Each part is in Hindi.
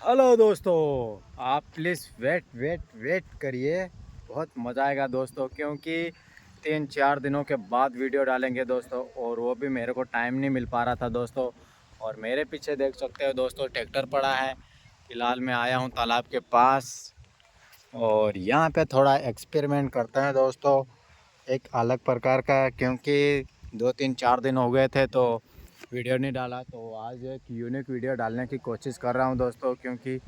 हेलो दोस्तों, आप प्लीज़ वेट करिए। बहुत मज़ा आएगा दोस्तों, क्योंकि 3-4 दिनों के बाद वीडियो डालेंगे दोस्तों, और वो भी मेरे को टाइम नहीं मिल पा रहा था दोस्तों। और मेरे पीछे देख सकते हो दोस्तों, ट्रैक्टर पड़ा है। फ़िलहाल मैं आया हूँ तालाब के पास, और यहाँ पे थोड़ा एक्सपेरिमेंट करते हैं दोस्तों, एक अलग प्रकार का। क्योंकि 2-3-4 दिन हो गए थे तो वीडियो नहीं डाला, तो आज एक यूनिक वीडियो डालने की कोशिश कर रहा हूँ दोस्तों। क्योंकि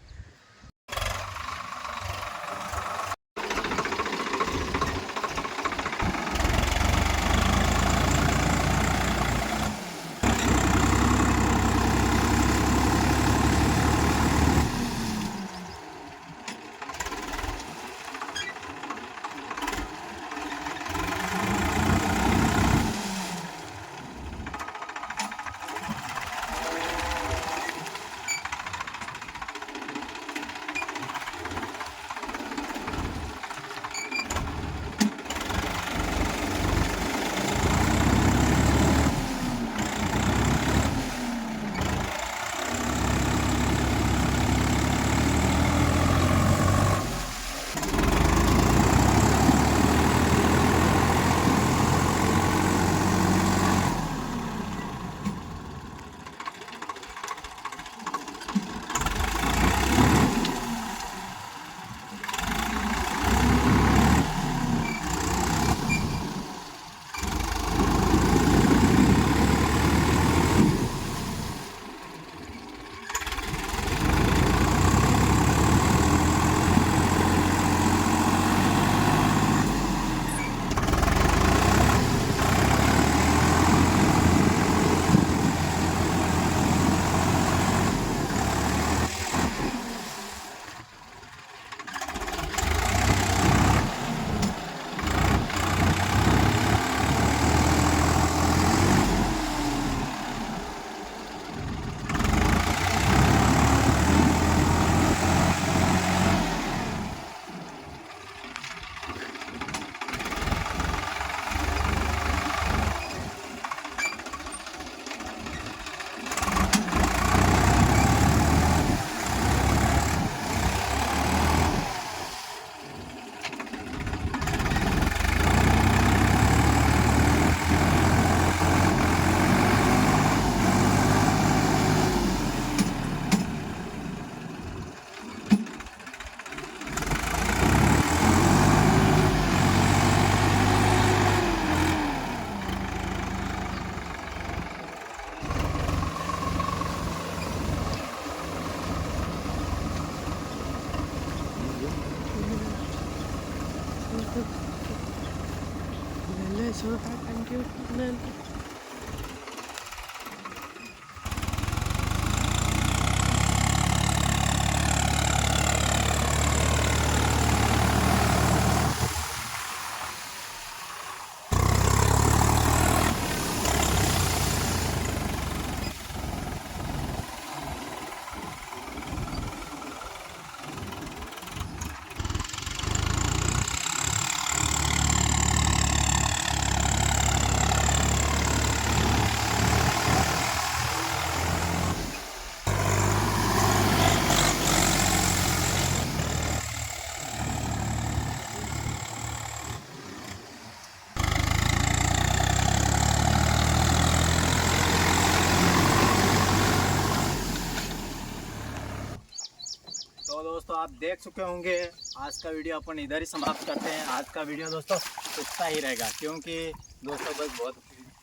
तो दोस्तों, आप देख चुके होंगे, आज का वीडियो अपन इधर ही समाप्त करते हैं। आज का वीडियो दोस्तों इतना ही रहेगा, क्योंकि दोस्तों बस बहुत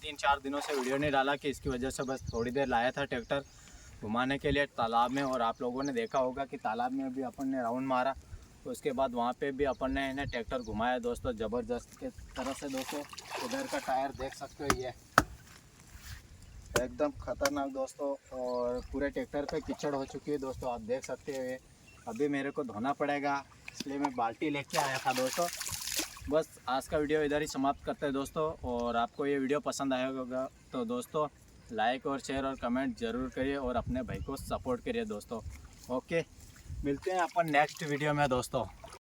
3-4 दिनों से वीडियो नहीं डाला, कि इसकी वजह से बस थोड़ी देर लाया था ट्रैक्टर घुमाने के लिए तालाब में। और आप लोगों ने देखा होगा कि तालाब में भी अपन ने राउंड मारा, तो उसके बाद वहाँ पे भी अपन ने इन्हें ट्रैक्टर घुमाया दोस्तों, ज़बरदस्त के तरह से। दोस्तों इधर का टायर देख सकते हो, ये एकदम खतरनाक दोस्तों, और पूरे ट्रैक्टर पे कीचड़ हो चुकी है दोस्तों, आप देख सकते हो। ये अभी मेरे को धोना पड़ेगा, इसलिए मैं बाल्टी लेके आया था दोस्तों। बस आज का वीडियो इधर ही समाप्त करते हैं दोस्तों। और आपको ये वीडियो पसंद आया होगा तो दोस्तों लाइक और शेयर और कमेंट ज़रूर करिए, और अपने भाई को सपोर्ट करिए दोस्तों। ओके, मिलते हैं अपन नेक्स्ट वीडियो में दोस्तों।